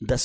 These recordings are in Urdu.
10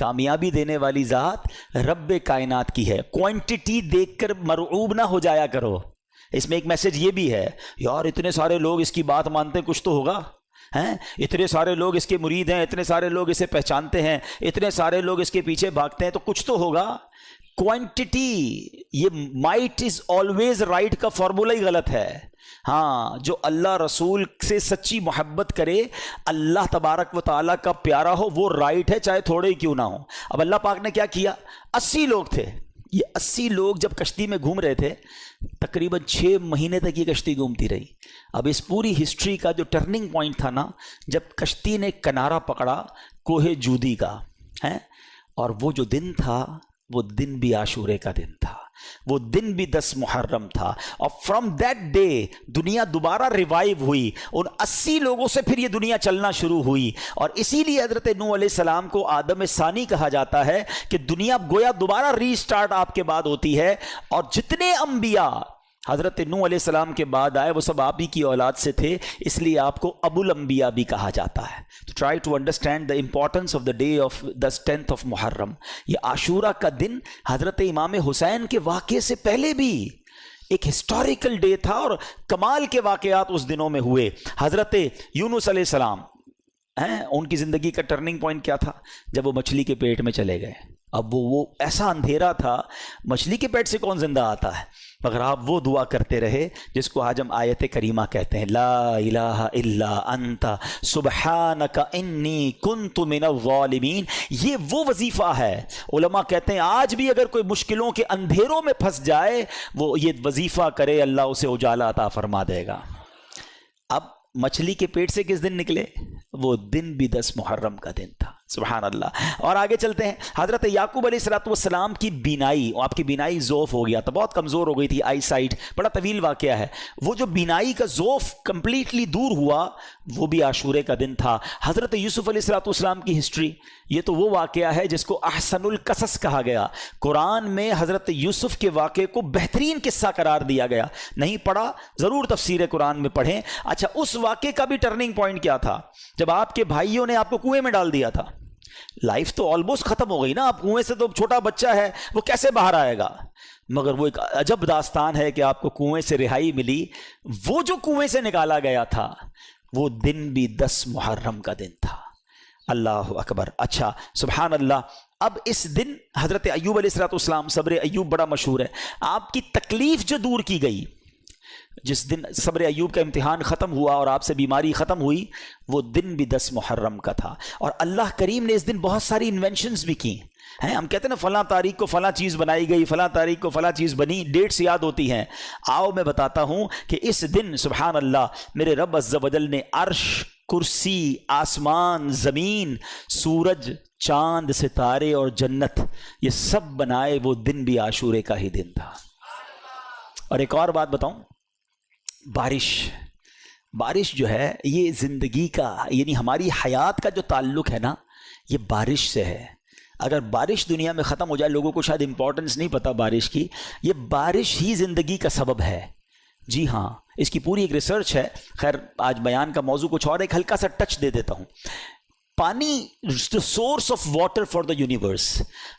کامیابی دینے والی ذات رب کائنات کی ہے. کوانٹٹی دیکھ کر مرعوب نہ ہو جایا کرو. اس میں ایک میسج یہ بھی ہے، یار اتنے سارے لوگ اس کی بات مانتے ہیں، کچھ تو ہوگا، ہیں اتنے سارے لوگ اس کے مرید ہیں، اتنے سارے لوگ اسے پہچانتے ہیں، اتنے سارے لوگ اس کے پیچھے بھاگتے ہیں، تو کچھ تو ہوگا. کوانٹٹی، یہ مائٹ از آلویز رائٹ کا فارمولا ہی غلط ہے. ہاں، جو اللہ رسول سے سچی محبت کرے، اللہ تبارک و تعالیٰ کا پیارا ہو، وہ رائٹ ہے، چاہے تھوڑے ہی کیوں نہ ہو. اب اللہ پاک نے کیا کیا، 80 لوگ تھے. یہ 80 لوگ جب کشتی میں گھوم رہے تھے، تقریباً 6 مہینے تک یہ کشتی گھومتی رہی. اب اس پوری ہسٹری کا جو ٹرننگ پوائنٹ تھا نا، جب کشتی نے کنارہ پکڑا کوہ جودی کا، ہیں، اور وہ جو دن تھا، وہ دن بھی عاشورے کا دن تھا، وہ دن بھی 10 محرم تھا. اور فرام دیٹ ڈے دنیا دوبارہ ریوائیو ہوئی. ان 80 لوگوں سے پھر یہ دنیا چلنا شروع ہوئی. اور اسی لیے حضرت نوح علیہ السلام کو آدم ثانی کہا جاتا ہے کہ دنیا گویا دوبارہ ری سٹارٹ آپ کے بعد ہوتی ہے. اور جتنے انبیاء حضرت نوح علیہ السلام کے بعد آئے وہ سب آپ ہی کی اولاد سے تھے، اس لیے آپ کو ابو الانبیاء بھی کہا جاتا ہے. تو try to understand the importance of the day of the 10th of Muharram. یہ عاشورہ کا دن حضرت امام حسین کے واقعے سے پہلے بھی ایک ہسٹوریکل ڈے تھا، اور کمال کے واقعات اس دنوں میں ہوئے. حضرت یونس علیہ السلام ہیں، ان کی زندگی کا ٹرننگ پوائنٹ کیا تھا؟ جب وہ مچھلی کے پیٹ میں چلے گئے. اب وہ ایسا اندھیرا تھا، مچھلی کے پیٹ سے کون زندہ آتا ہے؟ مگر آپ وہ دعا کرتے رہے جس کو آج ہم آیت کریمہ کہتے ہیں، لا الہ الا انت سبحانک انی کنت من الظالمین. یہ وہ وظیفہ ہے. علماء کہتے ہیں آج بھی اگر کوئی مشکلوں کے اندھیروں میں پھنس جائے، وہ یہ وظیفہ کرے، اللہ اسے اجالا عطا فرما دے گا. اب مچھلی کے پیٹ سے کس دن نکلے؟ وہ دن بھی 10 محرم کا دن تھا. سبحان اللہ. اور آگے چلتے ہیں. حضرت یعقوب علیہ السلام کی بینائی، آپ کی بینائی ضعف ہو گیا تھا، بہت کمزور ہو گئی تھی، آئی سائٹ. بڑا طویل واقعہ ہے. وہ جو بینائی کا ضعف کمپلیٹلی دور ہوا، وہ بھی عاشورے کا دن تھا. حضرت یوسف علیہ السلام کی ہسٹری، یہ تو وہ واقعہ ہے جس کو احسن القصص کہا گیا. قرآن میں حضرت یوسف کے واقعے کو بہترین قصہ قرار دیا گیا. نہیں پڑھا ضرور تفسیر قرآن میں پڑھیں. اچھا، اس واقعے کا بھی ٹرننگ پوائنٹ کیا تھا؟ جب آپ کے بھائیوں نے آپ کو کنویں میں ڈال دیا تھا. لائف تو آلموسٹ ختم ہو گئی نا، آپ کنویں سے تو چھوٹا بچہ ہے، وہ کیسے باہر آئے گا؟ مگر وہ ایک عجب داستان ہے کہ آپ کو کنویں سے رہائی ملی. وہ جو کنویں سے نکالا گیا تھا، وہ دن بھی 10 محرم کا دن تھا. اللہ اکبر. اچھا، سبحان اللہ. اب اس دن حضرت ایوب علیہ السلام، صبر ایوب بڑا مشہور ہے. آپ کی تکلیف جو دور کی گئی، جس دن صبر ایوب کا امتحان ختم ہوا اور آپ سے بیماری ختم ہوئی، وہ دن بھی 10 محرم کا تھا. اور اللہ کریم نے اس دن بہت ساری انوینشنز بھی کی ہیں. ہم کہتے ہیں نا فلاں تاریخ کو فلاں چیز بنائی گئی، فلاں تاریخ کو فلاں چیز بنی، ڈیٹس یاد ہوتی ہیں. آؤ میں بتاتا ہوں کہ اس دن سبحان اللہ میرے رب عز و جل نے عرش، کرسی، آسمان، زمین، سورج، چاند، ستارے اور جنت، یہ سب بنائے. وہ دن بھی عاشورے کا ہی دن تھا. اور ایک اور بات بتاؤں، بارش جو ہے یہ زندگی کا، یعنی ہماری حیات کا جو تعلق ہے نا، یہ بارش سے ہے. اگر بارش دنیا میں ختم ہو جائے، لوگوں کو شاید امپورٹنس نہیں پتا بارش کی، یہ بارش ہی زندگی کا سبب ہے. جی ہاں، اس کی پوری ایک ریسرچ ہے. خیر آج بیان کا موضوع کچھ اور، ایک ہلکا سا ٹچ دے دیتا ہوں. پانی، source of water for the universe.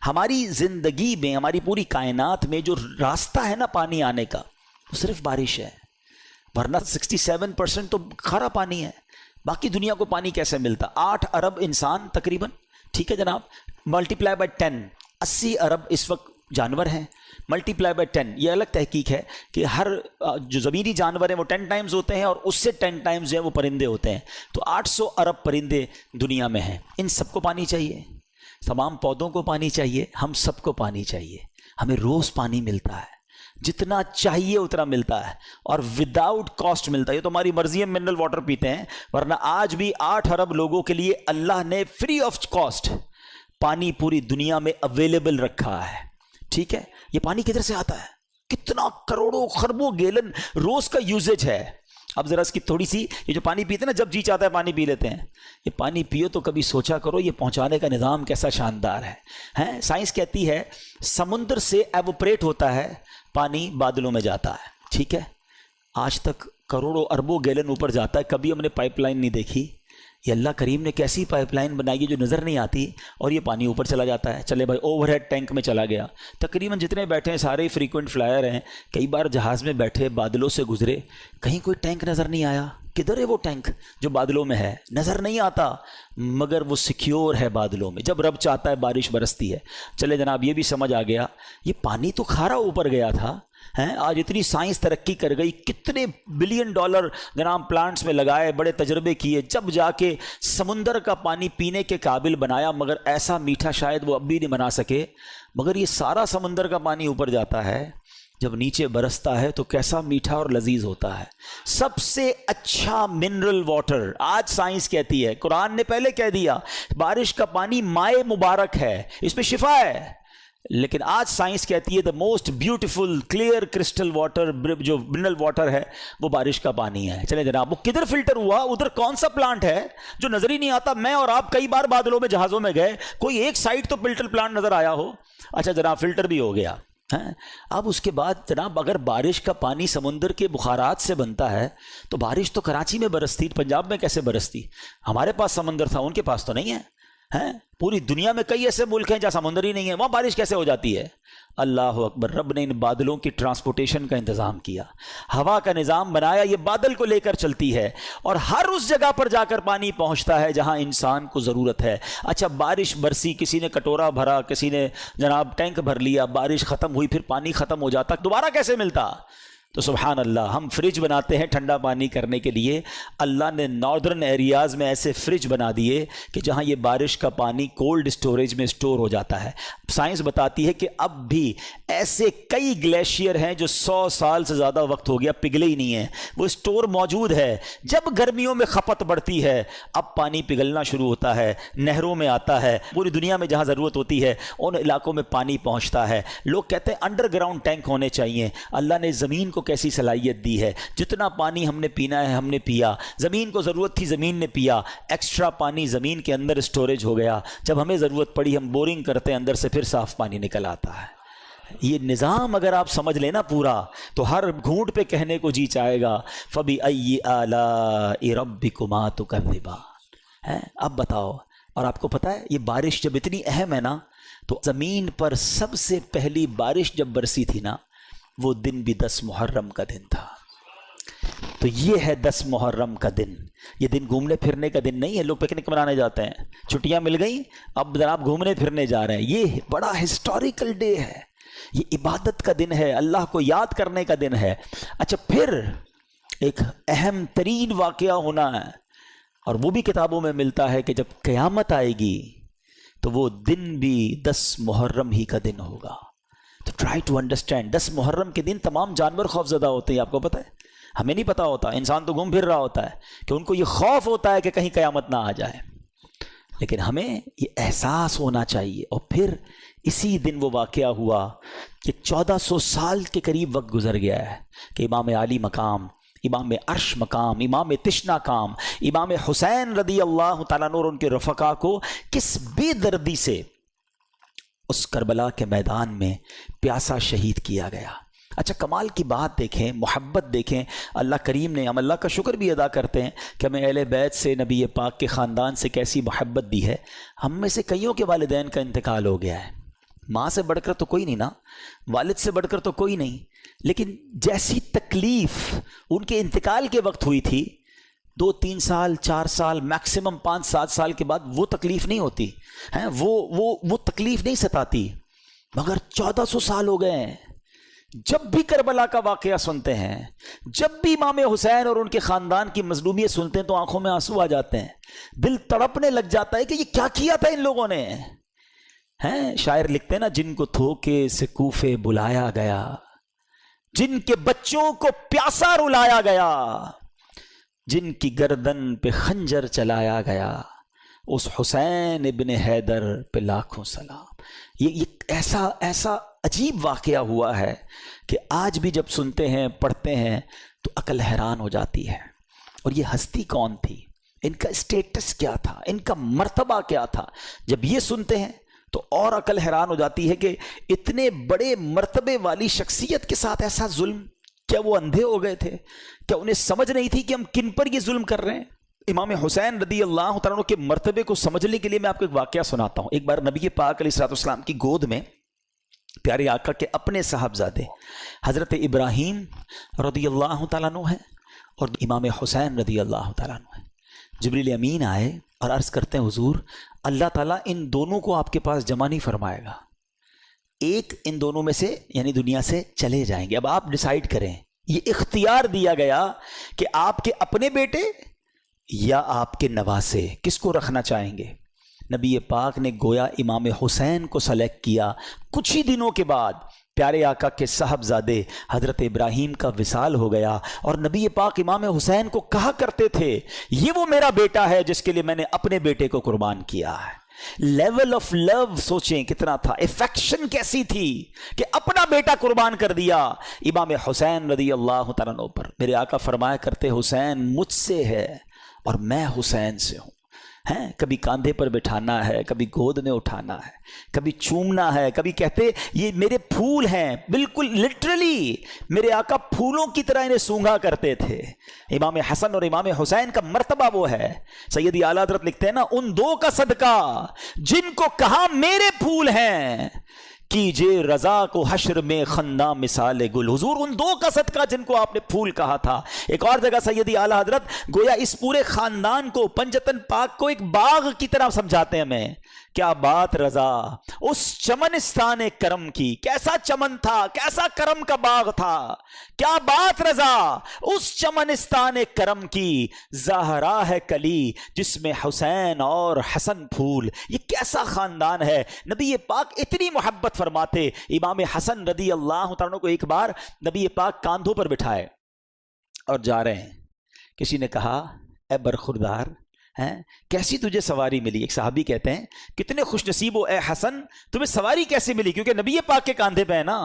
ہماری زندگی میں، ہماری پوری کائنات میں جو راستہ ہے نا پانی آنے کا، وہ صرف بارش ہے. ورنہ 67% تو کھارا پانی ہے. باقی دنیا کو پانی کیسے ملتا؟ 8 ارب انسان تقریباً، ٹھیک ہے جناب، ملٹیپلائی بائی 10، 80 ارب اس وقت جانور ہیں، ملٹیپلائی بائی 10. یہ الگ تحقیق ہے کہ ہر جو زمینی جانور ہیں وہ 10 ٹائمز ہوتے ہیں، اور اس سے 10 ٹائمز جو ہے وہ پرندے ہوتے ہیں. تو 800 ارب پرندے دنیا میں ہیں. ان سب کو پانی چاہیے، تمام پودوں کو پانی چاہیے، ہم سب کو پانی چاہیے. ہمیں روز پانی ملتا ہے، جتنا چاہیے اتنا ملتا ہے، اور وداؤٹ کاسٹ ملتا ہے. یہ تو ہماری مرضی ہے، منرل واٹر پیتے ہیں، ورنہ آج بھی 8 ارب لوگوں کے لیے اللہ نے فری آف کاسٹ پانی پوری دنیا میں اویلیبل رکھا ہے. ٹھیک ہے، یہ پانی کدھر سے آتا ہے؟ کتنا کروڑوں خربوں گیلن روز کا یوزیج ہے. اب ذرا اس کی تھوڑی سی، یہ جو پانی پیتے ہیں نا، جب جی چاہتا ہے پانی پی لیتے ہیں. یہ پانی پیو تو کبھی سوچا کرو یہ پہنچانے کا نظام کیسا شاندار ہے. سائنس کہتی ہے سمندر سے ایوپریٹ ہوتا ہے پانی، بادلوں میں جاتا ہے. ٹھیک ہے، آج تک کروڑوں اربوں گیلن اوپر جاتا ہے. کبھی ہم نے پائپ لائن نہیں دیکھی. یہ اللہ کریم نے کیسی پائپ لائن بنائی ہے جو نظر نہیں آتی اور یہ پانی اوپر چلا جاتا ہے. چلے بھائی اوور ہیڈ ٹینک میں چلا گیا. تقریباً جتنے بیٹھے ہیں سارے فریکوینٹ فلائر ہیں. کئی بار جہاز میں بیٹھے بادلوں سے گزرے, کہیں کوئی ٹینک نظر نہیں آیا. کدھر ہے وہ ٹینک جو بادلوں میں ہے؟ نظر نہیں آتا, مگر وہ سیکیور ہے بادلوں میں. جب رب چاہتا ہے بارش برستی ہے. چلے جناب یہ بھی سمجھ آ گیا, یہ پانی تو کھارا اوپر گیا تھا. آج اتنی سائنس ترقی کر گئی, کتنے بلین ڈالر جناب پلانٹس میں لگائے, بڑے تجربے کیے, جب جا کے سمندر کا پانی پینے کے قابل بنایا, مگر ایسا میٹھا شاید وہ اب بھی نہیں بنا سکے. مگر یہ سارا سمندر کا پانی اوپر جاتا ہے, جب نیچے برستا ہے تو کیسا میٹھا اور لذیذ ہوتا ہے. سب سے اچھا منرل واٹر آج سائنس کہتی ہے, قرآن نے پہلے کہہ دیا بارش کا پانی مائے مبارک ہے, اس میں شفا ہے. لیکن آج سائنس کہتی ہے the most beautiful clear crystal water جو منرل واٹر ہے وہ بارش کا پانی ہے. چلیں جناب وہ کدھر فلٹر ہوا, ادھر کون سا پلانٹ ہے جو نظر ہی نہیں آتا؟ میں اور آپ کئی بار بادلوں میں جہازوں میں گئے, کوئی ایک سائڈ تو فلٹر پلانٹ نظر آیا ہو. اچھا جناب فلٹر بھی ہو گیا. اب اس کے بعد جناب اگر بارش کا پانی سمندر کے بخارات سے بنتا ہے تو بارش تو کراچی میں برستی, پنجاب میں کیسے برستی؟ ہمارے پاس سمندر تھا, ان کے پاس تو نہیں ہے. پوری دنیا میں کئی ایسے ملک ہیں جہاں سمندر ہی نہیں ہے, وہاں بارش کیسے ہو جاتی ہے؟ اللہ اکبر. رب نے ان بادلوں کی ٹرانسپورٹیشن کا انتظام کیا, ہوا کا نظام بنایا, یہ بادل کو لے کر چلتی ہے اور ہر اس جگہ پر جا کر پانی پہنچتا ہے جہاں انسان کو ضرورت ہے. اچھا بارش برسی, کسی نے کٹورا بھرا, کسی نے جناب ٹینک بھر لیا, بارش ختم ہوئی, پھر پانی ختم ہو جاتا, دوبارہ کیسے ملتا؟ تو سبحان اللہ, ہم فریج بناتے ہیں ٹھنڈا پانی کرنے کے لیے. اللہ نے ناردرن ایریاز میں ایسے فریج بنا دیے کہ جہاں یہ بارش کا پانی کولڈ اسٹوریج میں اسٹور ہو جاتا ہے. سائنس بتاتی ہے کہ اب بھی ایسے کئی گلیشیئر ہیں جو 100 سال سے زیادہ وقت ہو گیا پگھلے ہی نہیں ہیں, وہ اسٹور موجود ہے. جب گرمیوں میں کھپت بڑھتی ہے اب پانی پگھلنا شروع ہوتا ہے, نہروں میں آتا ہے, پوری دنیا میں جہاں ضرورت ہوتی ہے ان علاقوں میں پانی پہنچتا ہے. لوگ کہتے ہیں انڈر گراؤنڈ ٹینک ہونے چاہیے. اللہ نے زمین کو کیسی صلاحیت دی ہے, جتنا پانی ہم نے پینا ہے ہم نے پیا, زمین کو ضرورت تھی زمین نے پیا, ایکسٹرا پانی زمین کے اندر اسٹوریج ہو گیا, جب ہمیں ضرورت پڑی ہم بورنگ کرتے ہیں اندر سے پھر صاف پانی نکل آتا ہے. یہ نظام اگر آپ سمجھ لینا پورا تو ہر گھونٹ پہ کہنے کو جی چاہے گا فَبِأَيِّ آلَاءِ رَبِّكُمَا تُكَذِّبَانِ. اب بتاؤ, اور آپ کو پتہ ہے یہ بارش جب اتنی اہم ہے نا, تو زمین پر سب سے پہلی بارش جب برسی تھی نا وہ دن بھی 10 محرم کا دن تھا. تو یہ ہے 10 محرم کا دن. یہ دن گھومنے پھرنے کا دن نہیں ہے, لوگ پکنک منانے جاتے ہیں, چھٹیاں مل گئیں اب جناب گھومنے پھرنے جا رہے ہیں. یہ بڑا ہسٹوریکل ڈے ہے, یہ عبادت کا دن ہے, اللہ کو یاد کرنے کا دن ہے. اچھا پھر ایک اہم ترین واقعہ ہونا ہے, اور وہ بھی کتابوں میں ملتا ہے کہ جب قیامت آئے گی تو وہ دن بھی 10 محرم ہی کا دن ہوگا. تو ٹرائی ٹو انڈرسٹینڈ, 10 محرم کے دن تمام جانور خوف زدہ ہوتے ہیں, آپ کو پتہ ہے, ہمیں نہیں پتا ہوتا, انسان تو گھوم پھر رہا ہوتا ہے کہ ان کو یہ خوف ہوتا ہے کہ کہیں قیامت نہ آ جائے. لیکن ہمیں یہ احساس ہونا چاہیے. اور پھر اسی دن وہ واقعہ ہوا کہ 1400 سال کے قریب وقت گزر گیا ہے کہ امام علی مقام, امام عرش مقام, امام تشنا کام, امام حسین رضی اللہ تعالیٰ عنہ اور ان کے رفقا کو کس بے دردی سے اس کربلا کے میدان میں پیاسا شہید کیا گیا. اچھا کمال کی بات دیکھیں, محبت دیکھیں. اللہ کریم نے, ہم اللہ کا شکر بھی ادا کرتے ہیں کہ ہمیں اہل بیت سے, نبی پاک کے خاندان سے کیسی محبت دی ہے. ہم میں سے کئیوں کے والدین کا انتقال ہو گیا ہے, ماں سے بڑھ کر تو کوئی نہیں نا, والد سے بڑھ کر تو کوئی نہیں, لیکن جیسی تکلیف ان کے انتقال کے وقت ہوئی تھی 2-3 سال 4 سال میکسیمم 5-7 سال کے بعد وہ تکلیف نہیں ہوتی ہیں, وہ تکلیف نہیں ستاتی. مگر 1400 سال ہو گئے ہیں, جب بھی کربلا کا واقعہ سنتے ہیں, جب بھی امام حسین اور ان کے خاندان کی مظلومیت سنتے ہیں تو آنکھوں میں آنسو آ جاتے ہیں, دل تڑپنے لگ جاتا ہے کہ یہ کیا کیا تھا ان لوگوں نے. ہیں شاعر لکھتے ہیں نا, جن کو دھوکے سے کوفے بلایا گیا, جن کے بچوں کو پیاسا رلایا گیا, جن کی گردن پہ خنجر چلایا گیا, اس حسین ابن حیدر پہ لاکھوں سلام. یہ ایسا عجیب واقعہ ہوا ہے کہ آج بھی جب سنتے ہیں پڑھتے ہیں تو عقل حیران ہو جاتی ہے. اور یہ ہستی کون تھی, ان کا اسٹیٹس کیا تھا, ان کا مرتبہ کیا تھا, جب یہ سنتے ہیں تو اور عقل حیران ہو جاتی ہے کہ اتنے بڑے مرتبے والی شخصیت کے ساتھ ایسا ظلم. کیا وہ اندھے ہو گئے تھے؟ کیا انہیں سمجھ نہیں تھی کہ ہم کن پر یہ ظلم کر رہے ہیں؟ امام حسین رضی اللہ تعالیٰ عنہ کے مرتبے کو سمجھنے کے لیے میں آپ کو ایک واقعہ سناتا ہوں. ایک بار نبی پاک علیہ السلام کی گود میں پیارے آقا کے اپنے صاحبزادے حضرت ابراہیم رضی اللہ تعالیٰ عنہ ہیں اور امام حسین رضی اللہ تعالیٰ عنہ ہیں. جبریل امین آئے اور عرض کرتے ہیں حضور اللہ تعالیٰ ان دونوں کو آپ کے پاس جمع نہیں فرمائے گا, ایک ان دونوں میں سے یعنی دنیا سے چلے جائیں گے. اب آپ ڈیسائیڈ کریں, یہ اختیار دیا گیا کہ آپ کے اپنے بیٹے یا آپ کے نواسے, کس کو رکھنا چاہیں گے؟ نبی پاک نے گویا امام حسین کو سلیکٹ کیا. کچھ ہی دنوں کے بعد پیارے آقا کے صاحبزادے حضرت ابراہیم کا وصال ہو گیا اور نبی پاک امام حسین کو کہا کرتے تھے یہ وہ میرا بیٹا ہے جس کے لیے میں نے اپنے بیٹے کو قربان کیا ہے. لیول آف لو سوچیں کتنا تھا, افیکشن کیسی تھی کہ اپنا بیٹا قربان کر دیا امام حسین رضی اللہ تعالیٰ عنہ پر. میرے آقا فرمایا کرتے حسین مجھ سے ہے اور میں حسین سے ہوں. کبھی کاندھے پر بٹھانا ہے, کبھی گود میں اٹھانا ہے, کبھی چومنا ہے, کبھی کہتے یہ میرے پھول ہیں. بالکل لٹرلی میرے آقا پھولوں کی طرح انہیں سونگھا کرتے تھے. امام حسن اور امام حسین کا مرتبہ وہ ہے. سیدی اعلیٰ حضرت لکھتے ہیں نا, ان دو کا صدقہ جن کو کہا میرے پھول ہیں کیجے رضا کو حشر میں خنداں مثال گل. حضور ان دو کا صدقہ جن کو آپ نے پھول کہا تھا. ایک اور جگہ سیدی اعلیٰ حضرت گویا اس پورے خاندان کو پنجتن پاک کو ایک باغ کی طرح سمجھاتے ہیں. ہمیں کیا بات رضا اس چمنستان کرم کی, کیسا چمن تھا, کیسا کرم کا باغ تھا. کیا بات رضا اس چمنستان کرم کی, زہرا ہے کلی جس میں حسین اور حسن پھول. یہ کیسا خاندان ہے. نبی پاک اتنی محبت فرماتے. امام حسن رضی اللہ تعالیٰ کو ایک بار نبی پاک کاندھوں پر بٹھائے اور جا رہے ہیں. کسی نے کہا اے برخوردار کیسی تجھے سواری ملی؟ ایک صحابی کہتے ہیں کتنے خوش نصیب ہو اے حسن, تمہیں سواری کیسے ملی؟ کیونکہ نبی پاک کے کاندھے پہ ہے نا.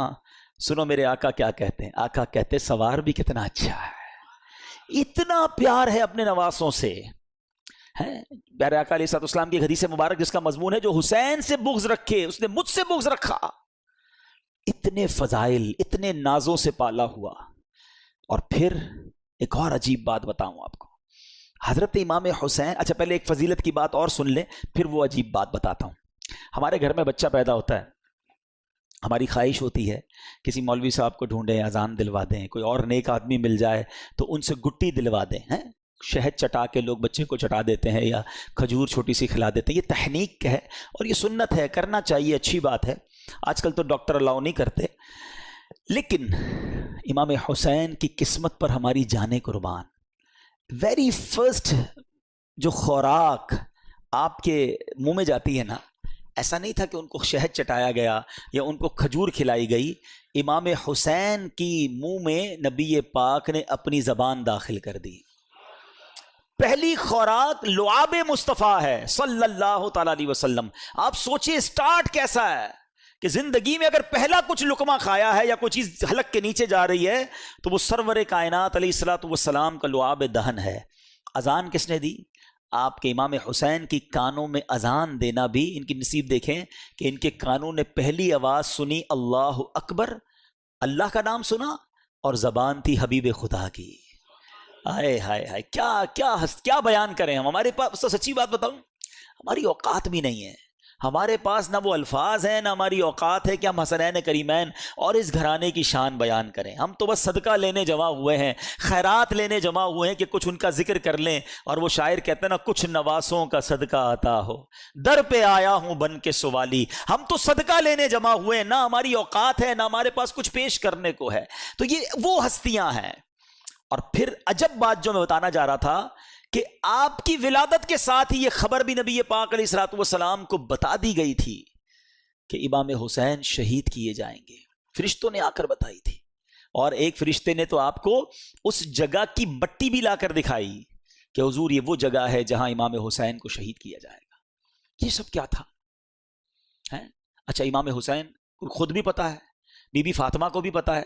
سنو میرے آقا کیا کہتے ہیں. آقا کہتے سوار بھی کتنا اچھا ہے, اتنا پیار ہے اپنے نواسوں سے. پیارے آقا علیہ السلام کی حدیث مبارک جس کا مضمون ہے جو حسین سے بغض رکھے اس نے مجھ سے بغض رکھا. اتنے فضائل, اتنے نازوں سے پالا ہوا. اور پھر ایک اور عجیب بات بتاؤں آپ کو. حضرت امام حسین, اچھا پہلے ایک فضیلت کی بات اور سن لیں پھر وہ عجیب بات بتاتا ہوں. ہمارے گھر میں بچہ پیدا ہوتا ہے, ہماری خواہش ہوتی ہے کسی مولوی صاحب کو ڈھونڈیں, اذان دلوا دیں, کوئی اور نیک آدمی مل جائے تو ان سے گٹی دلوا دیں. شہد چٹا کے لوگ بچے کو چٹا دیتے ہیں یا کھجور چھوٹی سی کھلا دیتے ہیں. یہ تحنیک ہے اور یہ سنت ہے, کرنا چاہیے, اچھی بات ہے. آج کل تو ڈاکٹر الاؤ نہیں کرتے. لیکن امام حسین کی قسمت پر ہماری جانیں قربان. ویری فرسٹ جو خوراک آپ کے منہ میں جاتی ہے نا, ایسا نہیں تھا کہ ان کو شہد چٹایا گیا یا ان کو کھجور کھلائی گئی. امام حسین کی منہ میں نبی پاک نے اپنی زبان داخل کر دی. پہلی خوراک لعاب مصطفیٰ ہے صلی اللہ تعالی علیہ وسلم. آپ سوچئے سٹارٹ کیسا ہے کہ زندگی میں اگر پہلا کچھ لقمہ کھایا ہے یا کوئی چیز حلق کے نیچے جا رہی ہے تو وہ سرور کائنات علیہ الصلوۃ والسلام کا لعاب دہن ہے. اذان کس نے دی؟ آپ کے امام حسین کی کانوں میں اذان دینا بھی ان کی نصیب. دیکھیں کہ ان کے کانوں نے پہلی آواز سنی اللہ اکبر, اللہ کا نام سنا اور زبان تھی حبیب خدا کی. ہائے ہائے ہائے, کیا بیان کریں ہم. ہمارے پاس تو سچی بات بتاؤں ہماری اوقات بھی نہیں ہے. ہمارے پاس نہ وہ الفاظ ہیں نہ ہماری اوقات ہے کہ ہم حسنین کریمین اور اس گھرانے کی شان بیان کریں. ہم تو بس صدقہ لینے جمع ہوئے ہیں, خیرات لینے جمع ہوئے ہیں کہ کچھ ان کا ذکر کر لیں. اور وہ شاعر کہتے ہیں نا, کچھ نواسوں کا صدقہ آتا ہو در پہ آیا ہوں بن کے سوالی. ہم تو صدقہ لینے جمع ہوئے ہیں, نہ ہماری اوقات ہے نہ ہمارے پاس کچھ پیش کرنے کو ہے. تو یہ وہ ہستیاں ہیں. اور پھر عجب بات جو میں بتانا جا رہا تھا کہ آپ کی ولادت کے ساتھ ہی یہ خبر بھی نبی پاک علیہ الصلوۃ والسلام کو بتا دی گئی تھی کہ امام حسین شہید کیے جائیں گے. فرشتوں نے آ کر بتائی تھی, اور ایک فرشتے نے تو آپ کو اس جگہ کی مٹی بھی لا کر دکھائی کہ حضور یہ وہ جگہ ہے جہاں امام حسین کو شہید کیا جائے گا. یہ سب کیا تھا؟ اچھا امام حسین کو خود بھی پتا ہے, بی بی فاطمہ کو بھی پتا ہے,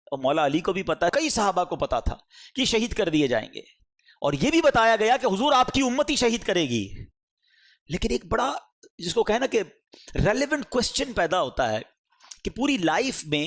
اور مولا علی کو بھی پتا ہے, کئی صحابہ کو پتا تھا کہ شہید کر دیے جائیں گے. اور یہ بھی بتایا گیا کہ حضور آپ کی امت ہی شہید کرے گی. لیکن ایک بڑا جس کو کہنا کہ ریلیونٹ کوسچن پیدا ہوتا ہے کہ پوری لائف میں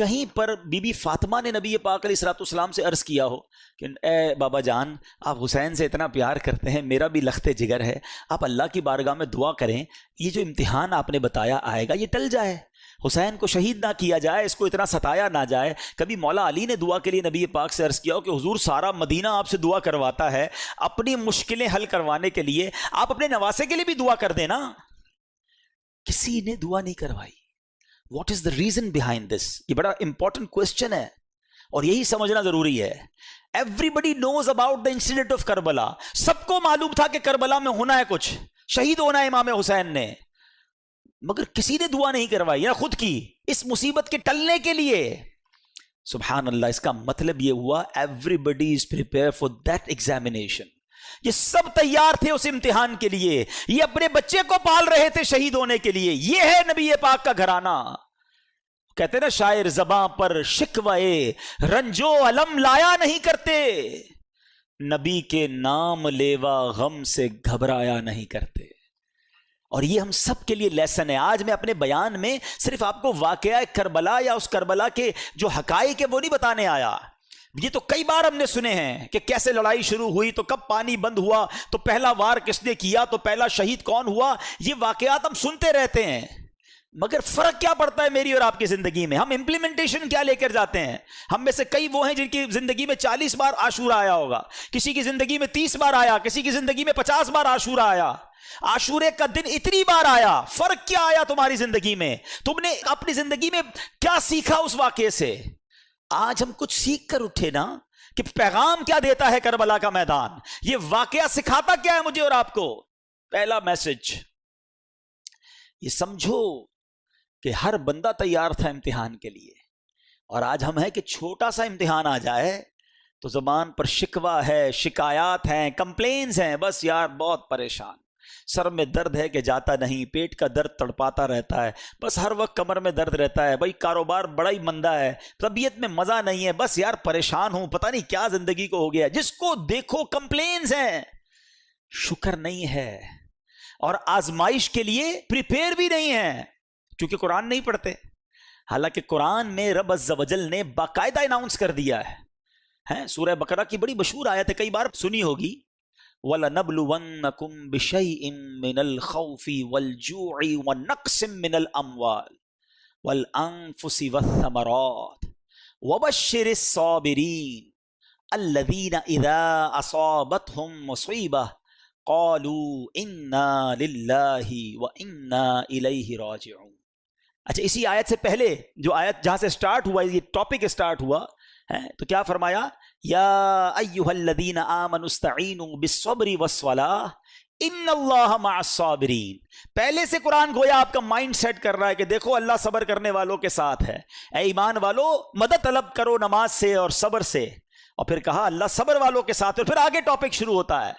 کہیں پر بی بی فاطمہ نے نبی پاک علیہ الصلوۃ والسلام سے عرض کیا ہو کہ اے بابا جان آپ حسین سے اتنا پیار کرتے ہیں, میرا بھی لخت جگر ہے, آپ اللہ کی بارگاہ میں دعا کریں یہ جو امتحان آپ نے بتایا آئے گا یہ ٹل جائے, حسین کو شہید نہ کیا جائے, اس کو اتنا ستایا نہ جائے. کبھی مولا علی نے دعا کے لیے نبی پاک سے عرض کیا ہو کہ حضور سارا مدینہ آپ سے دعا کرواتا ہے, اپنی مشکلیں حل کروانے کے لیے آپ اپنے نواسے کے لیے بھی دعا کر دینا. کسی نے دعا نہیں کروائی. What is the reason behind this? یہ بڑا امپورٹنٹ کوشچن ہے اور یہی سمجھنا ضروری ہے. Everybody knows about the incident of Karbala. سب کو معلوم تھا کہ کربلا میں ہونا ہے, کچھ شہید ہونا ہے امام حسین نے, مگر کسی نے دعا نہیں کروائی یا خود کی اس مصیبت کے ٹلنے کے لیے. سبحان اللہ. اس کا مطلب یہ ہوا everybody is prepare for that examination. یہ سب تیار تھے اس امتحان کے لیے, یہ اپنے بچے کو پال رہے تھے شہید ہونے کے لیے. یہ ہے نبی پاک کا گھرانہ. کہتے نا شاعر زباں پر شکوے رنجو علم لایا نہیں کرتے, نبی کے نام لیوا غم سے گھبرایا نہیں کرتے. اور یہ ہم سب کے لیے لیسن ہے. آج میں اپنے بیان میں صرف آپ کو واقعہ کربلا یا اس کربلا کے جو حقائق ہے وہ نہیں بتانے آیا. یہ تو کئی بار ہم نے سنے ہیں کہ کیسے لڑائی شروع ہوئی, تو کب پانی بند ہوا, تو پہلا وار کس نے کیا, تو پہلا شہید کون ہوا. یہ واقعات ہم سنتے رہتے ہیں, مگر فرق کیا پڑتا ہے میری اور آپ کی زندگی میں؟ ہم امپلیمنٹیشن کیا لے کر جاتے ہیں؟ ہم میں سے کئی وہ ہیں جن کی زندگی میں 40 بار عاشورہ آیا ہوگا, کسی کی زندگی میں 30 بار آیا, کسی کی زندگی میں 50 بار عاشورہ آیا. عاشورے کا دن اتنی بار آیا, فرق کیا آیا تمہاری زندگی میں؟ تم نے اپنی زندگی میں کیا سیکھا اس واقعے سے؟ آج ہم کچھ سیکھ کر اٹھے نا کہ پیغام کیا دیتا ہے کربلا کا میدان, یہ واقعہ سکھاتا کیا ہے مجھے اور آپ کو. پہلا میسج یہ سمجھو کہ ہر بندہ تیار تھا امتحان کے لیے, اور آج ہم ہے کہ چھوٹا سا امتحان آ جائے تو زبان پر شکوہ ہے, شکایات ہیں, کمپلینز ہیں, بس یار بہت پریشان, سر میں درد ہے کہ جاتا نہیں, پیٹ کا درد تڑپاتا رہتا ہے, بس ہر وقت کمر میں درد رہتا ہے, بھائی کاروبار بڑا ہی مندہ ہے, طبیعت میں مزہ نہیں ہے, بس یار پریشان ہوں, پتہ نہیں کیا زندگی کو ہو گیا. جس کو دیکھو کمپلینز ہیں, شکر نہیں ہے, اور آزمائش کے لیے پریپیئر بھی نہیں ہے کیونکہ قرآن نہیں پڑھتے. حالانکہ قرآن میں رب عز و جل نے باقاعدہ اناؤنس کر دیا ہے. سورہ بقرہ کی بڑی مشہور آیت ہے, کئی بار سنی ہوگی, وَلَنَبْلُوَنَّكُمْ بِشَيْءٍ مِّنَ الْخَوْفِ وَالْجُوعِ وَنَقْصٍ مِّنَ الْأَمْوَالِ وَالْأَنفُسِ وَالثَّمَرَاتِ وَبَشِّرِ الصَّابِرِينَ الَّذِينَ إِذَا أَصَابَتْهُم مُّصِيبَةٌ قَالُوا إِنَّا لِلَّهِ وَإِنَّا إِلَيْهِ رَاجِعُونَ. اچھا, اسی آیت سے پہلے جو آیت جہاں سے سٹارٹ ہوا, یہ ٹاپک سٹارٹ ہوا ہے, تو کیا فرمایا؟ یا ایھا الذین آمنوا استعینوا بالصبر والصلاۃ ان اللہ مع الصابرین. پہلے سے قرآن گویا آپ کا مائنڈ سیٹ کر رہا ہے کہ دیکھو اللہ صبر کرنے والوں کے ساتھ ہے. اے ایمان والو مدد طلب کرو نماز سے اور صبر سے, اور پھر کہا اللہ صبر والوں کے ساتھ, اور پھر آگے ٹاپک شروع ہوتا ہے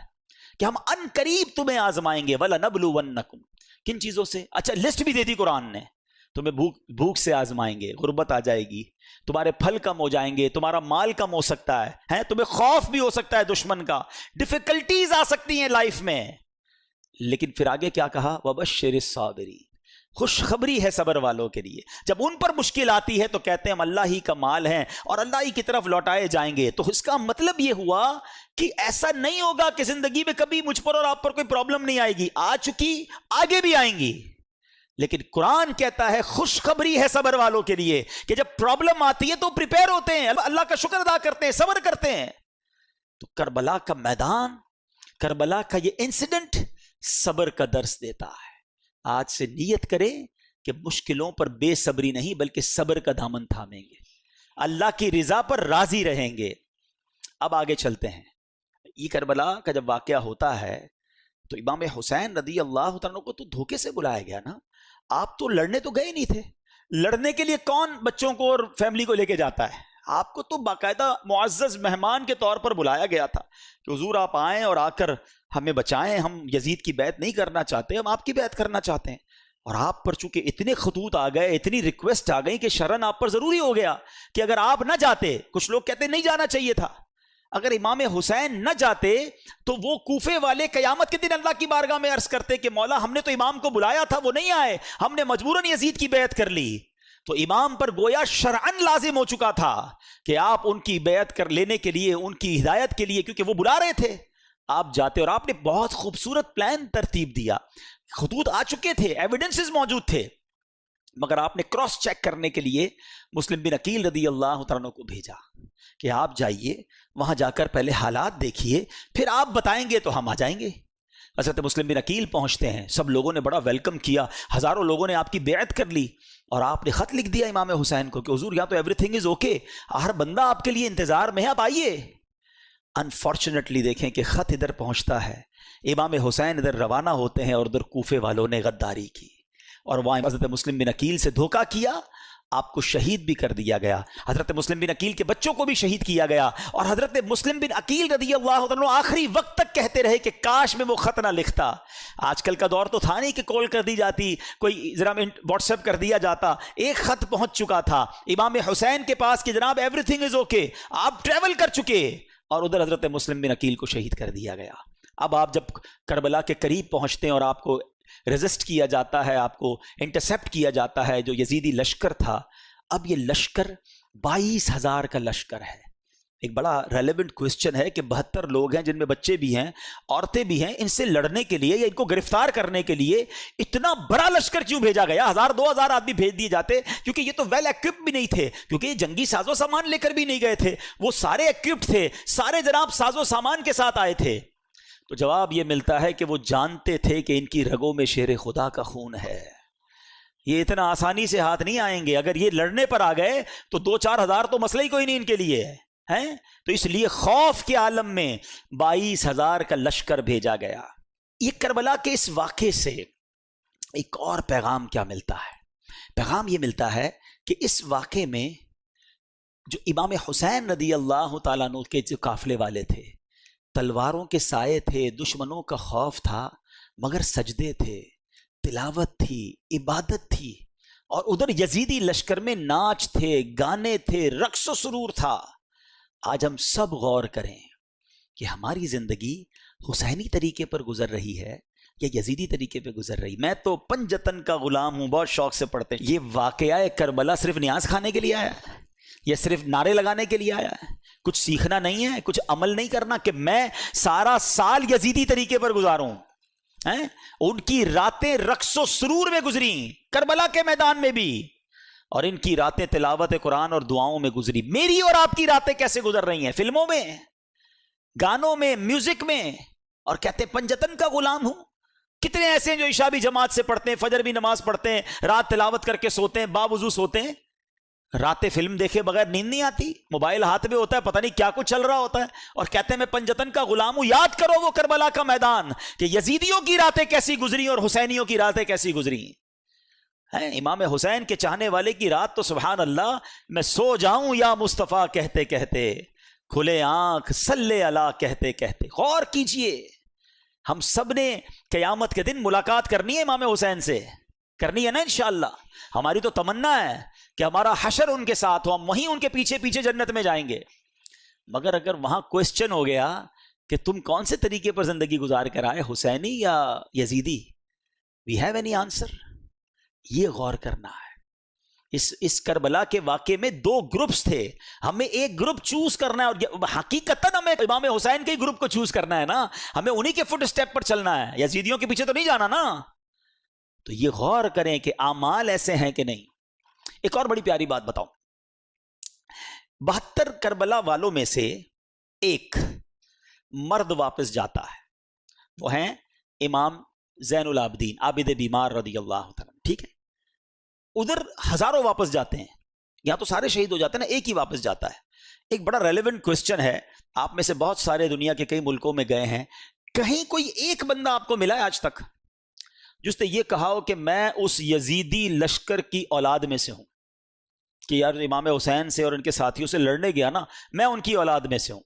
کہ ہم ان قریب تمہیں آزمائیں گے. وَلَنَبْلُوَنَّكُمْ, کن چیزوں سے؟ اچھا لسٹ بھی دے دی قرآن نے. تمہیں بھوک سے آزمائیں گے, غربت آ جائے گی, تمہارے پھل کم ہو جائیں گے, تمہارا مال کم ہو سکتا ہے, تمہیں خوف بھی ہو سکتا ہے دشمن کا, ڈیفیکلٹیز آ سکتی ہیں لائف میں. لیکن پھر آگے کیا کہا؟ وَبَشِّرِ الصَّابِرِينَ, خوشخبری ہے صبر والوں کے لیے. جب ان پر مشکل آتی ہے تو کہتے ہیں ہم اللہ ہی کا مال ہیں اور اللہ ہی کی طرف لوٹائے جائیں گے. تو اس کا مطلب یہ ہوا کہ ایسا نہیں ہوگا کہ زندگی میں کبھی مجھ پر اور آپ پر کوئی پرابلم نہیں آئے گی, آ چکی, آگے بھی آئیں گی. لیکن قرآن کہتا ہے خوشخبری ہے صبر والوں کے لیے کہ جب پرابلم آتی ہے تو پریپیئر ہوتے ہیں, اللہ کا شکر ادا کرتے ہیں, صبر کرتے ہیں. تو کربلا کا میدان, کربلا کا یہ انسیڈنٹ صبر کا درس دیتا ہے. آج سے نیت کریں کہ مشکلوں پر بے صبری نہیں بلکہ صبر کا دامن تھامیں گے, اللہ کی رضا پر راضی رہیں گے. اب آگے چلتے ہیں. یہ کربلا کا جب واقعہ ہوتا ہے تو امام حسین رضی اللہ عنہ کو تو دھوکے سے بلایا گیا نا. آپ تو لڑنے تو گئے نہیں تھے, لڑنے کے لیے کون بچوں کو اور فیملی کو لے کے جاتا ہے؟ آپ کو تو باقاعدہ معزز مہمان کے طور پر بلایا گیا تھا کہ حضور آپ آئیں اور آ کر ہمیں بچائیں, ہم یزید کی بیعت نہیں کرنا چاہتے, ہم آپ کی بیعت کرنا چاہتے ہیں. اور آپ پر چونکہ اتنے خطوط آ گئے, اتنی ریکویسٹ آ گئی کہ شرن آپ پر ضروری ہو گیا کہ اگر آپ نہ جاتے, کچھ لوگ کہتے نہیں جانا چاہیے تھا, اگر امام حسین نہ جاتے تو وہ کوفے والے قیامت کے دن اللہ کی بارگاہ میں عرض کرتے کہ مولا ہم نے تو امام کو بلایا تھا, وہ نہیں آئے, ہم نے مجبوراً یزید کی بیعت کر لی. تو امام پر گویا شرعن لازم ہو چکا تھا کہ آپ ان کی بیعت کر لینے کے لیے، ان کی ہدایت کے لیے، کیونکہ وہ بلا رہے تھے، آپ جاتے، اور آپ نے بہت خوبصورت پلان ترتیب دیا، خطوط آ چکے تھے، ایویڈنسز موجود تھے، مگر آپ نے کراس چیک کرنے کے لیے مسلم بن عقیل رضی اللہ تعالیٰ عنہ کو بھیجا کہ آپ جائیے، وہاں جا کر پہلے حالات دیکھیے، پھر آپ بتائیں گے تو ہم آ جائیں گے۔ حضرت مسلم بن عقیل پہنچتے ہیں، سب لوگوں نے بڑا ویلکم کیا، ہزاروں لوگوں نے آپ کی بیعت کر لی، اور آپ نے خط لکھ دیا امام حسین کو کہ حضور یہاں تو ایوری تھنگ از اوکے، ہر بندہ آپ کے لیے انتظار میں ہے، آپ آئیے۔ انفارچونیٹلی دیکھیں کہ خط ادھر پہنچتا ہے، امام حسین ادھر روانہ ہوتے ہیں، اور ادھر کوفے والوں نے غداری کی، اور وہاں حضرت مسلم بن عقیل سے دھوکہ کیا، آپ کو شہید بھی کر دیا گیا، حضرت مسلم بن عقیل کے بچوں کو بھی شہید کیا گیا، اور حضرت مسلم بن عقیل رضی اللہ عنہ آخری وقت تک کہتے رہے کہ کاش میں وہ خط نہ لکھتا۔ آج کل کا دور تو تھا نہیں کہ کال کر دی جاتی، کوئی ذرا واٹس ایپ کر دیا جاتا، ایک خط پہنچ چکا تھا امام حسین کے پاس کہ جناب ایوری تھنگ از اوکے، آپ ٹریول کر چکے، اور ادھر حضرت مسلم بن عقیل کو شہید کر دیا گیا۔ اب آپ جب کربلا کے قریب پہنچتے ہیں اور آپ کو ریزسٹ کیا جاتا ہے، آپ کو انٹرسپٹ کیا جاتا ہے، جو یزیدی لشکر تھا، اب یہ لشکر 22,000 کا لشکر ہے۔ ایک بڑا ریلیونٹ کوسچن ہے کہ 72 لوگ ہیں جن میں بچے بھی ہیں، عورتیں بھی ہیں، ان سے لڑنے کے لیے یا ان کو گرفتار کرنے کے لیے اتنا بڑا لشکر کیوں بھیجا گیا؟ 1000-2000 آدمی بھیج دیے جاتے، کیونکہ یہ تو ویل ایکوپڈ بھی نہیں تھے، کیونکہ یہ جنگی ساز و سامان لے کر بھی نہیں گئے تھے، وہ سارے ایکوپڈ تھے، سارے جناب ساز و سامان کے ساتھ آئے تھے۔ تو جواب یہ ملتا ہے کہ وہ جانتے تھے کہ ان کی رگوں میں شیر خدا کا خون ہے، یہ اتنا آسانی سے ہاتھ نہیں آئیں گے، اگر یہ لڑنے پر آ گئے تو 2-4 ہزار تو مسئلہ ہی کوئی نہیں ان کے لیے ہے، تو اس لیے خوف کے عالم میں 22,000 کا لشکر بھیجا گیا۔ یہ کربلا کے اس واقعے سے ایک اور پیغام کیا ملتا ہے؟ پیغام یہ ملتا ہے کہ اس واقعے میں جو امام حسین رضی اللہ تعالیٰ عنہ کے جو قافلے والے تھے، تلواروں کے سائے تھے، دشمنوں کا خوف تھا، مگر سجدے تھے، تلاوت تھی، عبادت تھی، اور ادھر یزیدی لشکر میں ناچ تھے، گانے تھے، رقص و سرور تھا۔ آج ہم سب غور کریں کہ ہماری زندگی حسینی طریقے پر گزر رہی ہے یا یزیدی طریقے پہ گزر رہی۔ میں تو پنجتن کا غلام ہوں، بہت شوق سے پڑھتے ہیں۔ یہ واقعہ کربلا صرف نیاز کھانے کے لیے آیا ہے یا صرف نعرے لگانے کے لیے آیا ہے؟ کچھ سیکھنا نہیں ہے، کچھ عمل نہیں کرنا کہ میں سارا سال یزیدی طریقے پر گزاروں؟ ان کی راتیں رقص و سرور میں گزری، کربلا کے میدان میں بھی، اور ان کی راتیں تلاوت قرآن اور دعاؤں میں گزری۔ میری اور آپ کی راتیں کیسے گزر رہی ہیں؟ فلموں میں، گانوں میں، میوزک میں، اور کہتے ہیں پنجتن کا غلام ہوں۔ کتنے ایسے ہیں جو عشاء بھی جماعت سے پڑھتے ہیں، فجر بھی نماز پڑھتے ہیں، رات تلاوت کر کے سوتے ہیں، باوضو سوتے ہیں، راتیں فلم دیکھے بغیر نیند نہیں آتی، موبائل ہاتھ میں ہوتا ہے، پتہ نہیں کیا کچھ چل رہا ہوتا ہے، اور کہتے ہیں میں پنجتن کا غلام ہوں۔ یاد کرو وہ کربلا کا میدان کہ یزیدیوں کی راتیں کیسی گزری اور حسینیوں کی راتیں کیسی گزری ہیں۔ امام حسین کے چاہنے والے کی رات تو سبحان اللہ، میں سو جاؤں یا مصطفیٰ کہتے کہتے، کھلے آنکھ صلی اللہ کہتے کہتے۔ غور کیجئے، ہم سب نے قیامت کے دن ملاقات کرنی ہے امام حسین سے، کرنی ہے نا انشاءاللہ۔ ہماری تو تمنا ہے کہ ہمارا حشر ان کے ساتھ ہو، ہم وہیں ان کے پیچھے پیچھے جنت میں جائیں گے۔ مگر اگر وہاں کوسچن ہو گیا کہ تم کون سے طریقے پر زندگی گزار کر آئے، حسینی یا یزیدی، وی ہیو اینی آنسر؟ یہ غور کرنا ہے۔ اس کربلا کے واقعے میں 2 گروپس تھے، ہمیں ایک گروپ چوز کرنا ہے، اور حقیقتاً ہمیں امام حسین کے گروپ کو چوز کرنا ہے نا، ہمیں انہی کے فٹ اسٹیپ پر چلنا ہے، یزیدیوں کے پیچھے تو نہیں جانا نا۔ تو یہ غور کریں کہ اعمال ایسے ہیں کہ نہیں۔ ایک اور بڑی پیاری بات بتاؤں، 72 کربلا والوں میں سے ایک مرد واپس جاتا ہے، وہ ہیں امام زین العابدین عابد بیمار رضی اللہ تعالیٰ، ٹھیک ہے؟ ادھر ہزاروں واپس جاتے ہیں، یہاں تو سارے شہید ہو جاتے ہیں نا، ایک ہی واپس جاتا ہے۔ ایک بڑا ریلیونٹ کوسچن ہے، آپ میں سے بہت سارے دنیا کے کئی ملکوں میں گئے ہیں، کہیں کوئی ایک بندہ آپ کو ملا ہے آج تک جس نے یہ کہا ہو کہ میں اس یزیدی لشکر کی اولاد میں سے ہوں، کہ یار امام حسین سے اور ان کے ساتھیوں سے لڑنے گیا نا، میں ان کی اولاد میں سے ہوں؟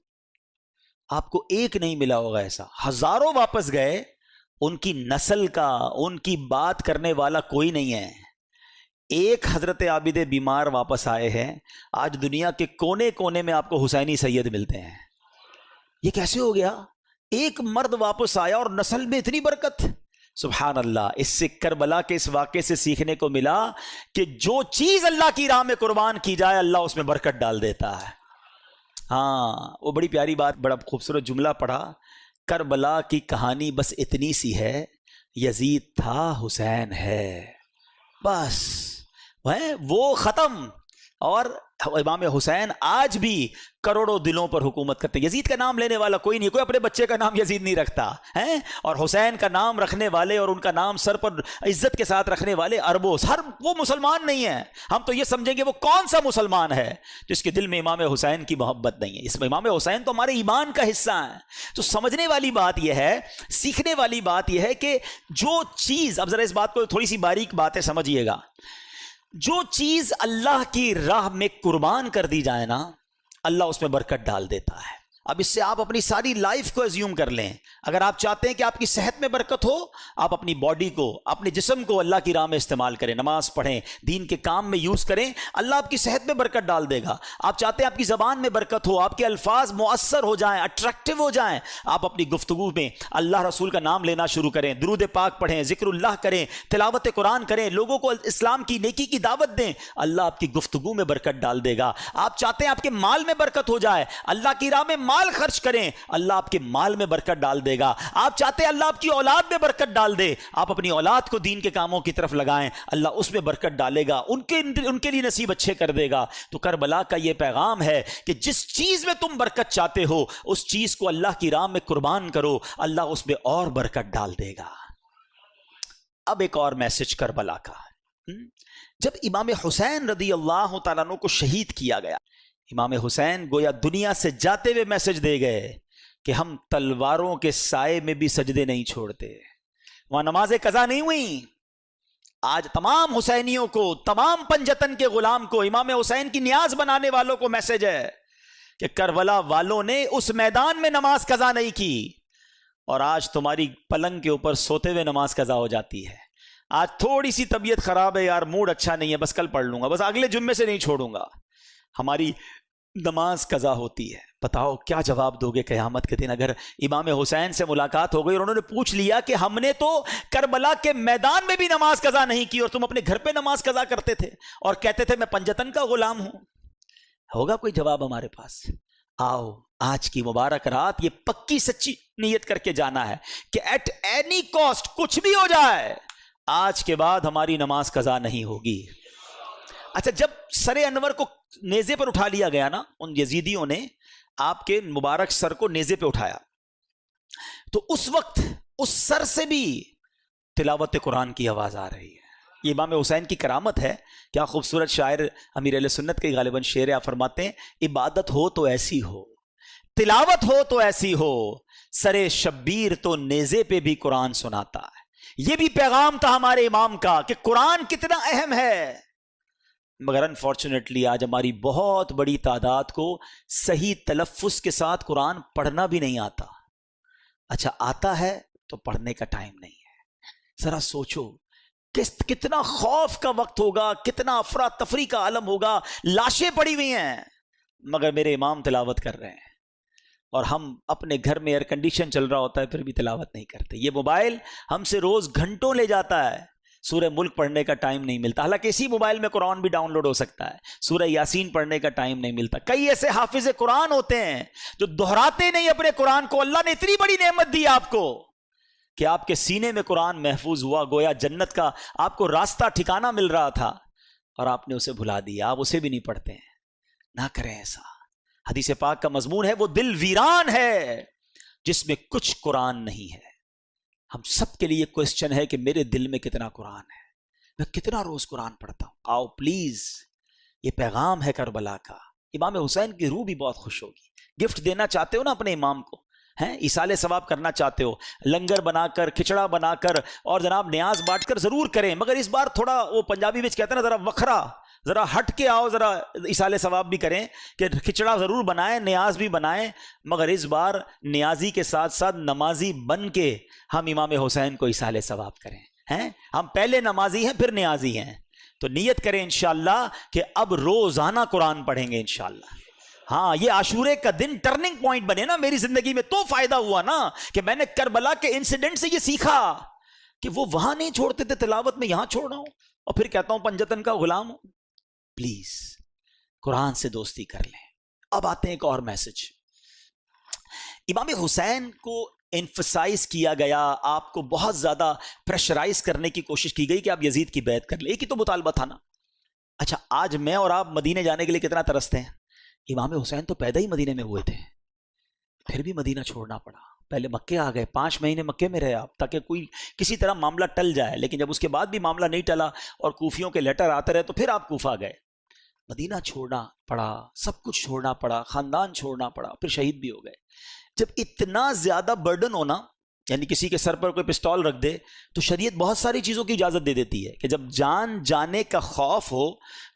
آپ کو ایک نہیں ملا ہوگا ایسا، ہزاروں واپس گئے، ان کی نسل کا، ان کی بات کرنے والا کوئی نہیں ہے۔ ایک حضرت عابد بیمار واپس آئے ہیں، آج دنیا کے کونے کونے میں آپ کو حسینی سید ملتے ہیں۔ یہ کیسے ہو گیا؟ ایک مرد واپس آیا اور نسل میں اتنی برکت، سبحان اللہ. اس سے کربلا کے اس واقعے سے سیکھنے کو ملا کہ جو چیز اللہ کی راہ میں قربان کی جائے اللہ اس میں برکت ڈال دیتا ہے. ہاں وہ بڑی پیاری بات, بڑا خوبصورت جملہ پڑھا. کربلا کی کہانی بس اتنی سی ہے, یزید تھا حسین ہے, بس وہ ختم. اور امام حسین آج بھی کروڑوں دلوں پر حکومت کرتے ہیں. یزید کا نام لینے والا کوئی نہیں, کوئی اپنے بچے کا نام یزید نہیں رکھتا ہے, اور حسین کا نام رکھنے والے اور ان کا نام سر پر عزت کے ساتھ رکھنے والے اربوں, ہر وہ مسلمان نہیں ہیں. ہم تو یہ سمجھیں گے وہ کون سا مسلمان ہے جس کے دل میں امام حسین کی محبت نہیں ہے. اس میں امام حسین تو ہمارے ایمان کا حصہ ہیں. تو سمجھنے والی بات یہ ہے, سیکھنے والی بات یہ ہے کہ جو چیز, اب ذرا اس بات کو تھوڑی سی باریک باتیں سمجھیے گا, جو چیز اللہ کی راہ میں قربان کر دی جائے نا اللہ اس میں برکت ڈال دیتا ہے. اب اس سے آپ اپنی ساری لائف کو ایزیوم کر لیں. اگر آپ چاہتے ہیں کہ آپ کی صحت میں برکت ہو, آپ اپنی باڈی کو, اپنے جسم کو اللہ کی راہ میں استعمال کریں, نماز پڑھیں, دین کے کام میں یوز کریں, اللہ آپ کی صحت میں برکت ڈال دے گا. آپ چاہتے ہیں آپ کی زبان میں برکت ہو, آپ کے الفاظ مؤثر ہو جائیں, اٹریکٹیو ہو جائیں, آپ اپنی گفتگو میں اللہ رسول کا نام لینا شروع کریں, درود پاک پڑھیں, ذکر اللہ کریں, تلاوت قرآن کریں, لوگوں کو اسلام کی نیکی کی دعوت دیں, اللہ آپ کی گفتگو میں برکت ڈال دے گا. آپ چاہتے ہیں آپ کے مال میں برکت ہو جائے, اللہ کی راہ میں مال خرچ کریں, اللہ آپ کے مال میں برکت ڈال دے گا. آپ چاہتے ہیں اللہ آپ کی اولاد میں برکت ڈال دے, آپ اپنی اولاد کو دین کے کاموں کی طرف لگائیں, اللہ اس میں برکت ڈالے گا, ان کے لیے نصیب اچھے کر دے گا. تو کربلا کا یہ پیغام ہے کہ جس چیز میں تم برکت چاہتے ہو اس چیز کو اللہ کی راہ میں قربان کرو, اللہ اس میں اور برکت ڈال دے گا. اب ایک اور میسج کربلا کا. جب امام حسین رضی اللہ تعالیٰ عنہ کو شہید کیا گیا, امام حسین گویا دنیا سے جاتے ہوئے میسج دے گئے کہ ہم تلواروں کے سائے میں بھی سجدے نہیں چھوڑتے. وہاں نمازیں قضا نہیں ہوئیں. آج تمام حسینیوں کو, تمام پنجتن کے غلام کو, امام حسین کی نیاز بنانے والوں کو میسج ہے کہ کربلا والوں نے اس میدان میں نماز قضا نہیں کی, اور آج تمہاری پلنگ کے اوپر سوتے ہوئے نماز قضا ہو جاتی ہے. آج تھوڑی سی طبیعت خراب ہے یار, موڈ اچھا نہیں ہے, بس کل پڑھ لوں گا, بس اگلے جمعے سے نہیں چھوڑوں گا, ہماری نماز قضا ہوتی ہے. بتاؤ کیا جواب دو گے قیامت کے دن اگر امام حسین سے ملاقات ہو گئی اور انہوں نے پوچھ لیا کہ ہم نے تو کربلا کے میدان میں بھی نماز قضا نہیں کی اور تم اپنے گھر پہ نماز قضا کرتے تھے اور کہتے تھے میں پنجتن کا غلام ہوں. ہوگا کوئی جواب ہمارے پاس؟ آؤ آج کی مبارک رات یہ پکی سچی نیت کر کے جانا ہے کہ ایٹ اینی کاسٹ کچھ بھی ہو جائے آج کے بعد ہماری نماز قضا نہیں ہوگی. اچھا, جب سر انور کو نیزے پر اٹھا لیا گیا نا, ان یزیدیوں نے آپ کے مبارک سر کو نیزے پہ اٹھایا, تو اس وقت اس سر سے بھی تلاوت قرآن کی آواز آ رہی ہے. یہ امام حسین کی کرامت ہے. کیا خوبصورت شاعر امیر اہل سنت کے غالباً شعر آپ فرماتے ہیں, عبادت ہو تو ایسی ہو, تلاوت ہو تو ایسی ہو, سر شبیر تو نیزے پہ بھی قرآن سناتا ہے. یہ بھی پیغام تھا ہمارے امام کا کہ قرآن کتنا اہم ہے, مگر انفارچونیٹلی آج ہماری بہت بڑی تعداد کو صحیح تلفظ کے ساتھ قرآن پڑھنا بھی نہیں آتا. اچھا آتا ہے تو پڑھنے کا ٹائم نہیں ہے. ذرا سوچو کتنا خوف کا وقت ہوگا, کتنا افراتفری کا عالم ہوگا. لاشیں پڑی ہوئی ہیں مگر میرے امام تلاوت کر رہے ہیں, اور ہم اپنے گھر میں ایئر کنڈیشن چل رہا ہوتا ہے پھر بھی تلاوت نہیں کرتے. یہ موبائل ہم سے روز گھنٹوں لے جاتا ہے, سورہ ملک پڑھنے کا ٹائم نہیں ملتا. حالانکہ اسی موبائل میں قرآن بھی ڈاؤن لوڈ ہو سکتا ہے, سورہ یاسین پڑھنے کا ٹائم نہیں ملتا. کئی ایسے حافظ قرآن ہوتے ہیں جو دہراتے نہیں اپنے قرآن کو. اللہ نے اتنی بڑی نعمت دی آپ کو کہ آپ کے سینے میں قرآن محفوظ ہوا, گویا جنت کا آپ کو راستہ ٹھکانہ مل رہا تھا اور آپ نے اسے بھلا دیا. آپ اسے بھی نہیں پڑھتے ہیں. نہ کریں ایسا. حدیث پاک کا مضمون ہے وہ دل ویران ہے جس میں کچھ قرآن نہیں ہے. ہم سب کے لیے کوسچن ہے کہ میرے دل میں کتنا قرآن ہے, میں کتنا روز قرآن پڑھتا ہوں. آؤ پلیز, یہ پیغام ہے کربلا کا. امام حسین کی روح بھی بہت خوش ہوگی. گفٹ دینا چاہتے ہو نا اپنے امام کو, ہیں ایصال ثواب کرنا چاہتے ہو, لنگر بنا کر, کھچڑا بنا کر اور جناب نیاز بانٹ کر ضرور کریں, مگر اس بار تھوڑا وہ پنجابی میں کہتے ہیں نا ذرا وکھرا, ذرا ہٹ کے آؤ, ذرا ایصال ثواب بھی کریں کہ کھچڑا ضرور بنائیں, نیاز بھی بنائیں, مگر اس بار نیازی کے ساتھ ساتھ نمازی بن کے ہم امام حسین کو ایصال ثواب کریں. ہیں ہم پہلے نمازی ہیں پھر نیازی ہیں, تو نیت کریں انشاءاللہ کہ اب روزانہ قرآن پڑھیں گے انشاءاللہ. ہاں یہ عاشورے کا دن ٹرننگ پوائنٹ بنے نا میری زندگی میں, تو فائدہ ہوا نا کہ میں نے کربلا کے انسیڈنٹ سے یہ سیکھا کہ وہ وہاں نہیں چھوڑتے تھے تلاوت میں یہاں چھوڑ رہا ہوں اور پھر کہتا ہوں پنجتن کا غلام ہوں. پلیز قرآن سے دوستی کر لیں. اب آتے ہیں ایک اور میسج. امام حسین کو انفسائز کیا گیا, آپ کو بہت زیادہ پریشرائز کرنے کی کوشش کی گئی کہ آپ یزید کی بیعت کر لیں. ایک ہی تو مطالبہ تھا نا. اچھا آج میں اور آپ مدینے جانے کے لیے کتنا ترستے ہیں. امام حسین تو پیدا ہی مدینے میں ہوئے تھے, پھر بھی مدینہ چھوڑنا پڑا. پہلے مکے آ گئے, 5 مہینے مکے میں رہے آپ تاکہ کوئی کسی طرح معاملہ ٹل جائے, لیکن جب اس کے بعد بھی معاملہ نہیں ٹلا اور کوفیوں کے لیٹر آتے رہے تو پھر آپ کوفہ گئے. مدینہ چھوڑنا پڑا, سب کچھ چھوڑنا پڑا, خاندان چھوڑنا پڑا, پھر شہید بھی ہو گئے. جب اتنا زیادہ برڈن ہونا, یعنی کسی کے سر پر کوئی پسٹول رکھ دے, تو شریعت بہت ساری چیزوں کی اجازت دے دیتی ہے کہ جب جان جانے کا خوف ہو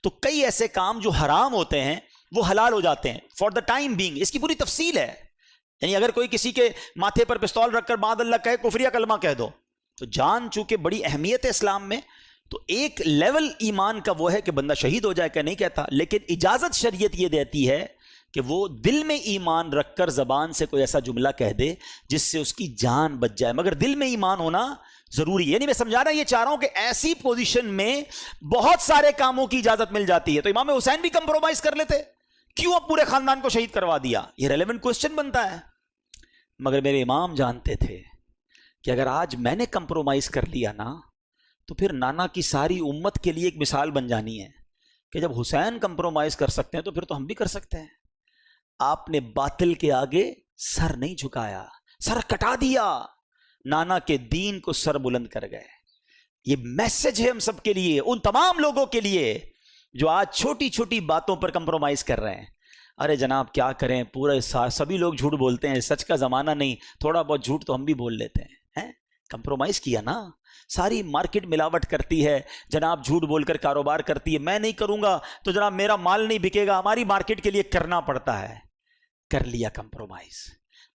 تو کئی ایسے کام جو حرام ہوتے ہیں وہ حلال ہو جاتے ہیں فار دا ٹائم بینگ. اس کی پوری تفصیل ہے. یعنی اگر کوئی کسی کے ماتھے پر پستول رکھ کر بعد اللہ کہے کفریہ کلمہ کہہ دو, تو جان چونکہ بڑی اہمیت ہے اسلام میں, تو ایک لیول ایمان کا وہ ہے کہ بندہ شہید ہو جائے کہ نہیں کہتا, لیکن اجازت شریعت یہ دیتی ہے کہ وہ دل میں ایمان رکھ کر زبان سے کوئی ایسا جملہ کہہ دے جس سے اس کی جان بچ جائے, مگر دل میں ایمان ہونا ضروری ہے. یعنی میں سمجھا رہا یہ چاہ رہا ہوں کہ ایسی پوزیشن میں بہت سارے کاموں کی اجازت مل جاتی ہے. تو امام حسین بھی کمپرومائز کر لیتے, کیوں اب پورے خاندان کو شہید کروا دیا؟ یہ ریلیونٹ کوسچن بنتا ہے. مگر میرے امام جانتے تھے کہ اگر آج میں نے کمپرومائز کر لیا نا تو پھر نانا کی ساری امت کے لیے ایک مثال بن جانی ہے کہ جب حسین کمپرومائز کر سکتے ہیں تو پھر تو ہم بھی کر سکتے ہیں. آپ نے باطل کے آگے سر نہیں جھکایا, سر کٹا دیا, نانا کے دین کو سر بلند کر گئے. یہ میسج ہے ہم سب کے لیے, ان تمام لوگوں کے لیے جو آج چھوٹی چھوٹی باتوں پر کمپرومائز کر رہے ہیں. ارے جناب کیا کریں, پورے سبھی لوگ جھوٹ بولتے ہیں, سچ کا زمانہ نہیں, تھوڑا بہت جھوٹ تو ہم بھی بول لیتے ہیں. کمپرومائز کیا نا. ساری مارکیٹ ملاوٹ کرتی ہے جناب, جھوٹ بول کر کاروبار کرتی ہے. میں نہیں کروں گا تو جناب میرا مال نہیں بکے گا, ہماری مارکیٹ کے لیے کرنا پڑتا ہے. کر لیا کمپرومائز.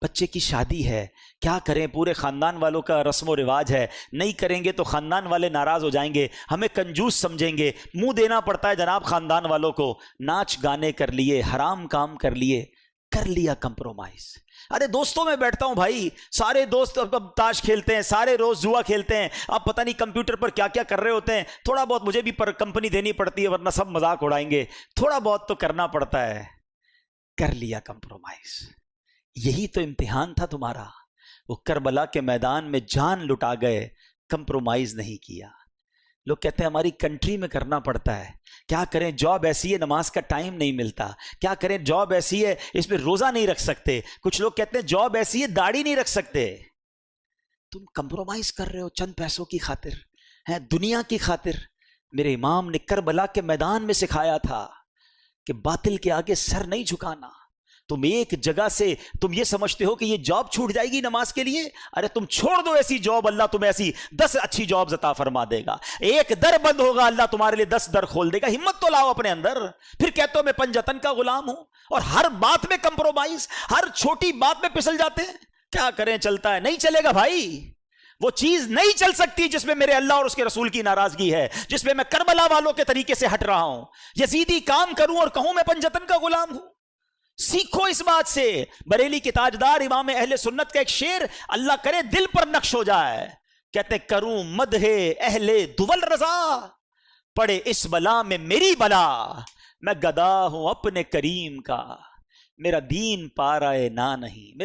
بچے کی شادی ہے, کیا کریں, پورے خاندان والوں کا رسم و رواج ہے, نہیں کریں گے تو خاندان والے ناراض ہو جائیں گے, ہمیں کنجوس سمجھیں گے, منہ دینا پڑتا ہے جناب خاندان والوں کو. ناچ گانے کر لیے, حرام کام کر لیے, کر لیا کمپرومائز. ارے دوستوں میں بیٹھتا ہوں بھائی, سارے دوست اب تاش کھیلتے ہیں, سارے روز جوا کھیلتے ہیں, اب پتہ نہیں کمپیوٹر پر کیا کیا کر رہے ہوتے ہیں. تھوڑا بہت مجھے بھی پر کمپنی دینی پڑتی ہے ورنہ سب مذاق اڑائیں گے, تھوڑا بہت تو کرنا پڑتا ہے. کر لیا کمپرومائز. یہی تو امتحان تھا تمہارا. وہ کربلا کے میدان میں جان لٹا گئے, کمپرومائز نہیں کیا. لوگ کہتے ہیں ہماری کنٹری میں کرنا پڑتا ہے, کیا کریں, جاب ایسی ہے نماز کا ٹائم نہیں ملتا, کیا کریں, جاب ایسی ہے اس میں روزہ نہیں رکھ سکتے. کچھ لوگ کہتے ہیں جاب ایسی ہے داڑھی نہیں رکھ سکتے. تم کمپرومائز کر رہے ہو چند پیسوں کی خاطر, ہے دنیا کی خاطر. میرے امام نے کربلا کے میدان میں سکھایا تھا کہ باطل کے آگے سر نہیں جھکانا. تم ایک جگہ سے تم یہ سمجھتے ہو کہ یہ جاب چھوٹ جائے گی نماز کے لیے, ارے تم چھوڑ دو ایسی جاب, اللہ تمہیں ایسی 10 اچھی جاب عطا فرما دے گا. ایک در بند ہوگا, اللہ تمہارے لیے 10 در کھول دے گا. ہمت تو لاؤ اپنے اندر. پھر کہتے ہو میں پنجتن کا غلام ہوں, اور ہر بات میں کمپرومائز, ہر چھوٹی بات میں پھسل جاتے ہیں. کیا کریں, چلتا ہے, نہیں چلے گا بھائی. وہ چیز نہیں چل سکتی جس میں میرے اللہ اور اس کے رسول کی ناراضگی ہے, جس میں میں کربلا والوں کے طریقے سے ہٹ رہا ہوں. یزیدی کام کروں اور کہوں میں پنجتن کا غلام ہوں. سیکھو اس بات سے. بریلی کے تاجدار امام اہل سنت کا ایک شعر اللہ کرے دل پر نقش ہو جائے, کہتے کروں مدح اہل دول رضا, پڑے اس بلا میں میری بلا, میں گدا ہوں اپنے کریم کا, میرا دین پا رہا ہے نہ نہیں.